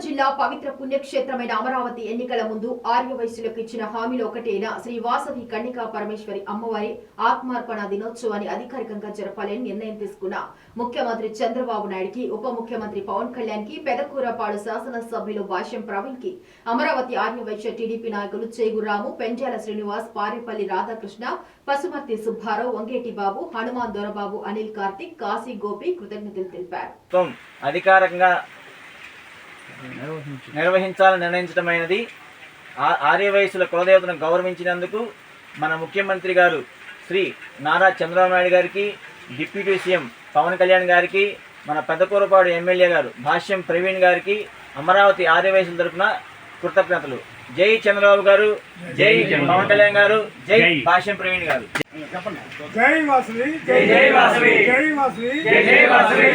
జిల్లా పవిత్ర పుణ్యక్షేత్రమైన అమరావతి ఎన్నికల ముందు ఆర్యవైశ్యులకు ఇచ్చిన హామీలో ఒకటైన శ్రీ వాసవి కన్నికా పరమేశ్వరి అమ్మవారి ఆత్మార్పణ దినోత్సవాన్ని అధికారికంగా జరపాలని నిర్ణయం తీసుకున్న ముఖ్యమంత్రి చంద్రబాబు నాయుడుకి, ఉప ముఖ్యమంత్రి పవన్ కళ్యాణ్ కి, పెదకూరపాడు శాసనసభ్యులు భాష్యం ప్రవీణ్ కి, అమరావతి ఆర్యవైశ్య టీడీపీ నాయకులు చేగురాము, పెంజాల శ్రీనివాస్, పారేపల్లి రాధాకృష్ణ, పసుమర్తి సుబ్బారావు, వంగేటి బాబు, హనుమాన్ దొరబాబు, అనిల్ కార్తిక్, కాశీ గోపి కృతజ్ఞతలు తెలిపారు. అధికారికంగా నిర్వహించాలని నిర్ణయించడమైనది. ఆర్యవైశ్యుల కులదేవతను గౌరవించినందుకు మన ముఖ్యమంత్రి గారు శ్రీ నారా చంద్రబాబు నాయుడు గారికి, డిప్యూటీ సీఎం పవన్ కళ్యాణ్ గారికి, మన పెద్దకూరపాడు ఎమ్మెల్యే గారు భాష్యం ప్రవీణ్ గారికి అమరావతి ఆర్యవైశ్యుల తరఫున కృతజ్ఞతలు. జై చంద్రబాబు గారు, జై పవన్ కళ్యాణ్ గారు, జై భాష్యం ప్రవీణ్ గారు. జై వాసవి, జై జై వాసవి, జై వాసవి, జై జై వాసవి,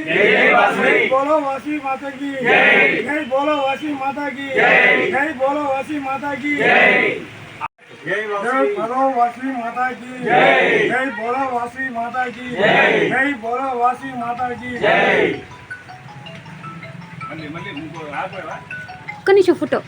జై జై వాసవి, బోలో వాసవి మాతా की జై, జై బోలో వాసవి మాతా की జై, జై బోలో వాసవి మాతా की జై, జై బోలో వాసవి మాతా की జై, జై బోలో వాసవి మాతా की జై, జై బోలో వాసవి మాతా की జై. మళ్ళీ ఇంకో ఆపేవా? ఒక్క నిమిషం ఫోటో.